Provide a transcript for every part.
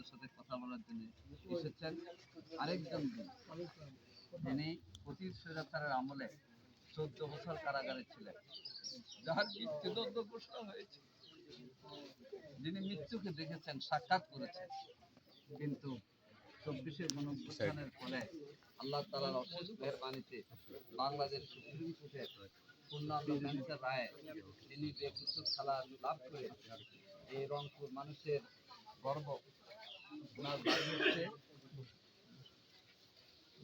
আপনাদের সাথে কথা বলার জন্য এসেছেন। আরেকজন যিনি অতীত স্বৈরাচারের আমলে 14 বছর কারাগারে ছিলেন, যার মৃত্যুদণ্ড ঘোষণা হয়েছে, যিনি মৃত্যুকে দেখেছেন, সাক্ষাৎ করেছেন, কিন্তু 24-এর গণঅভ্যুত্থানের ফলে আল্লাহ তাআলার অশেষ মেহেরবানিতে বাংলাদেশ সুপ্রিম কোর্টের পূর্ণাঙ্গ বেঞ্চের রায়ে তিনি বেকসুর খালাস লাভ করে এই রংপুর মানুষের গর্ব। ওনার বাড়ি হচ্ছে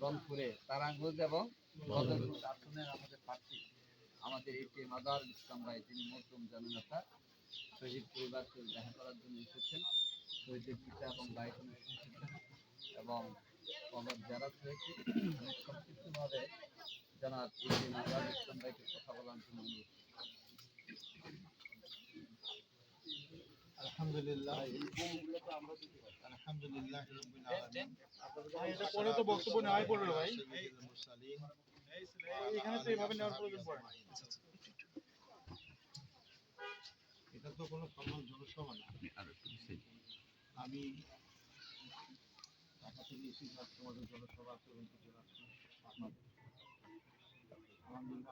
রংপুরে তারাঙ্গজ এবং বদরপুর আসনের আমাদের প্রার্থী, আমাদের এটিএম আজহারুল ইসলাম ভাই, তিনি মজলুম জননেতা, শহীদ পরিবারকে দেখা করার জন্য এসেছেন। শহীদের পিতা এবং ভাই এসেছেন এবং কবর জিয়ারত হয়েছে। আমি সংক্ষিপ্তভাবে জানাব এটিএম আজহারুল ইসলাম ভাইকে কথা বলার জন্য অনুরোধ। আলহামদুলিল্লাহ, আলহামদুলিল্লাহ রাব্বিল আলামিন। এটা পরে তো বক্তব্য নেওয়াই পড়বে ভাই, এখানে তো এইভাবে নেওয়ার প্রয়োজন পড়ে না। এটা তো কোনো ফর্মাল জনসভা না। আমি ঢাকা থেকে এসেছি, তোমাদের জনসভা আছে আলহামদুলিল্লাহ।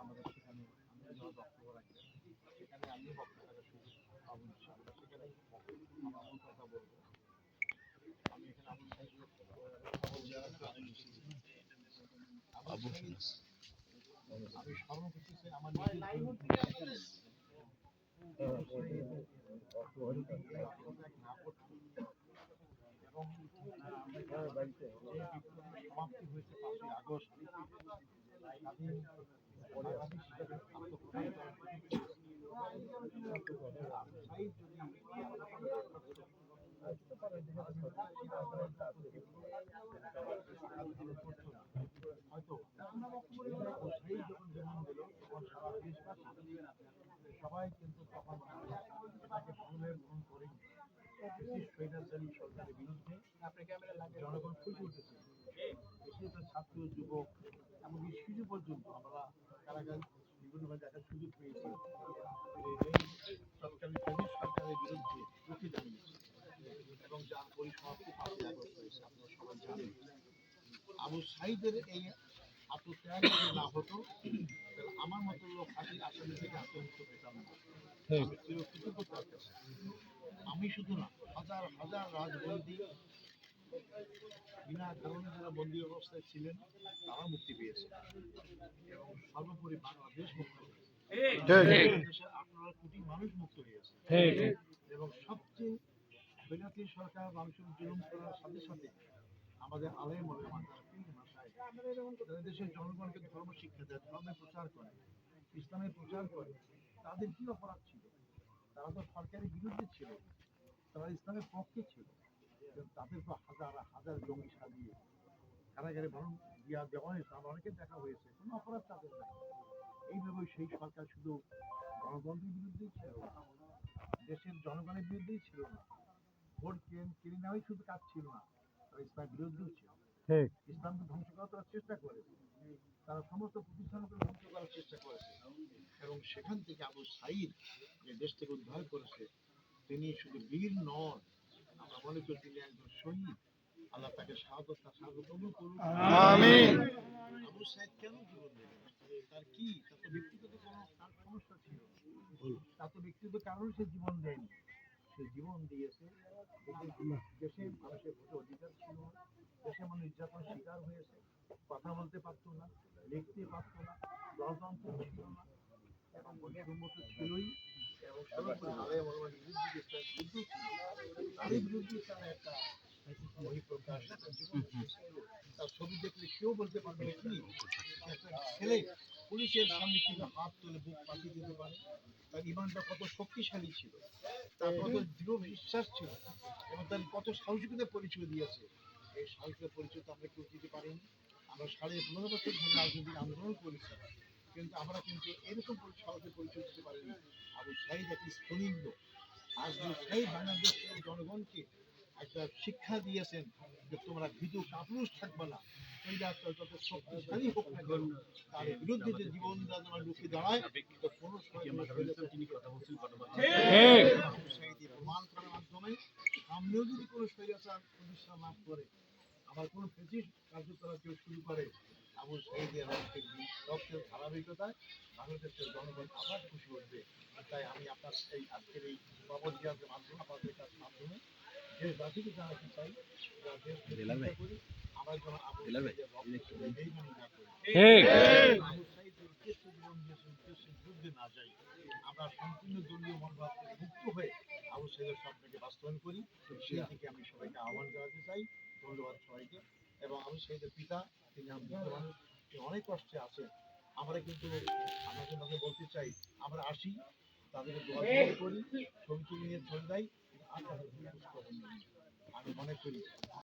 আমাদের সেখানে আমি যখন বক্তব্য রাখি সেখানে আমি বক্তব্য রাখার সুযোগ পাবো ইনশাআল্লাহ, সেখানে আমার কথা বলবো। আমি এখানে আমি সর্বপ্রতি আমার এবং সমাপ্তি হয়েছে 5ই আগস্ট। সবাই কিন্তু তখন এটাকে ভালোভাবে গ্রহণ করেনি। স্বৈরাচারী সরকারের বিরুদ্ধে জনগণ ফুটে উঠেছে। বেশিরভাগ ছাত্র, যুবক, এমনকি শিশু পর্যন্ত আমরা কারাগার বিভিন্নভাবে দেখার সুযোগ পেয়েছি। তৎকালীন সরকারের বিরুদ্ধে রুখে দাঁড়িয়েছে এবং যার পরিসমাপ্তি 5ই আগস্ট হয়েছে। আপনারা সবাই জানেন আবু সাঈদের এই আত্মত্যাগ যদি না হতো তাহলে আমার মতো লোক ফাঁসির আসামি থেকে আত্মমুক্ত পেতাম না। চিরকৃতজ্ঞ তার কাছে। আমি শুধু না, হাজার হাজার রাজবন্দী বিনা কারণে যারা বন্দী অবস্থায় ছিলেন তারা মুক্তি পেয়েছে এবং সর্বোপরি বাংলাদেশ মুক্ত হয়েছে। 18 কোটি মানুষ মুক্ত হয়েছে এবং সবচেয়ে স্বৈরাচারী সরকার মানুষের জুলুম করার সাথে সাথে আমাদের আলেম ওলামা তারা পীর মাশায়েখ যারা দেশের জনগণকে ধর্ম শিক্ষা দেয়, ধর্মের প্রচার করে, ইসলামের প্রচার করে, তাদের কি অপরাধ ছিল? তারা তো সরকারের বিরুদ্ধে ছিল, তারা ইসলামের পক্ষে ছিল, তাদের তো হাজার হাজার জঙ্গি সাজিয়ে কারাগারে বরং দেওয়া হয়েছে। আমার অনেকে দেখা হয়েছে, কোনো অপরাধ তাদের নাই। এইভাবে সেই সরকার শুধু গণতন্ত্রের বিরুদ্ধেই ছিল না, দেশের জনগণের বিরুদ্ধেই ছিল না, ভোট কেড়ে নেওয়াই শুধু কাজ ছিল না, তারা ইসলামের বিরুদ্ধেও ছিল। ইসলামকে ধ্বংস করার চেষ্টা করেছে, তারা সমস্ত প্রতিষ্ঠানকে ধ্বংস করার চেষ্টা করেছে এবং সেখান থেকে আবু সাঈদ যে দেশ থেকে উদ্ধার করেছে, তিনি শুধু বীর নন, আমরা মনে করি তিনি একজন শহীদ। আল্লাহ তাকে শাহাদাত কবুল করুন, আমিন। আবু সাঈদ কেন জীবন দিলেন? তার কি, তার তো ব্যক্তিগত কোনো তার সমস্যা ছিল, তার তো ব্যক্তিগত কারণে সে জীবন দেয়নি। সে জীবন দিয়েছে দেশের মানুষের ভোটের অধিকার ছিল না, দেশের মানুষ নির্যাতনের শিকার হয়েছে, কথা বলতে পারতো না, লিখতে পারতো না, গণতন্ত্র ছিল না এবং বৈষম্য তো ছিলই এবং সর্বোপরি আলেম ওলামার বিরুদ্ধে যুদ্ধ ছিল, তাদের বিরুদ্ধে তারা একটা বহিঃপ্রকাশ, তার ছবি দেখলে কেউ বলতে পারবে কি একটা ছেলে পুলিশের সামনে কিন্তু হাত তুলে বুক পাঠিয়ে দিতে পারে? তার ইমানটা কত শক্তিশালী ছিল, তার কত দৃঢ় বিশ্বাস ছিল এবং তার কত সাহসিকতার পরিচয় দিয়েছে। এই সাহসিকতার পরিচয় তো আমরা কেউ দিতে পারিনি। আমরা 15.5 বছর ধরে রাজনৈতিক আন্দোলন করেছি, কিন্তু আমরা কিন্তু এরকম সাহসের পরিচয় দিতে পারিনি। আবু সাঈদ একটি স্ফুলিঙ্গ। আবু সাঈদ বাংলাদেশের জনগণকে একটা শিক্ষা দিয়েছেন যে তোমরা ভীতু কাপুরুষ থাকবে না, যত শক্তিশালী হোক না কেন, তার বিরুদ্ধে যে জীবন তোমার লুকিয়ে দাঁড়ায় তো কোনো সময় তিনি কথা বলছেন, প্রমাণ করার মাধ্যমে সামনেও যদি কোনো স্বৈরাচার প্রতিষ্ঠা লাভ করে, আবার কোনো ফেসিস্ট কার্যকলাপ কেউ শুরু করে, আবু সাইদের রক্তের ধারাবাহিকতায় বাংলাদেশের জনগণ আবার খুশি উঠবে। তাই আমি আপনার এই আজকের এই বাবর জিয়াদের মাধ্যমে আপনাদের কাছে মাধ্যমে দেশবাসীকে জানাতে চাই, দেশ করি আমরা যেন আবু সাইদের বেইমানি না করি, আবু সাইদের উদ্দেশ্যে জীবন দিয়েছে উদ্দেশ্যে যুদ্ধে না যাই, আমরা সম্পূর্ণ দলীয় মনোভাব থেকে মুক্ত হয়ে আবু সাইদের স্বপ্নকে বাস্তবায়ন করি। সেই থেকে আমি সবাইকে আহ্বান জানাতে চাই। ধন্যবাদ সবাইকে। এবং আবু সাইদের পিতা, তিনি মানুষ, তিনি অনেক কষ্টে আছেন। আমরা কিন্তু আপনাকে বলতে চাই, আমরা আসি, তাদেরকে দোয়া করি, ছবি তুলে নিয়ে চলে যাই, কিন্তু আর তাদের খোঁজ খবর নেই। আমি মনে করি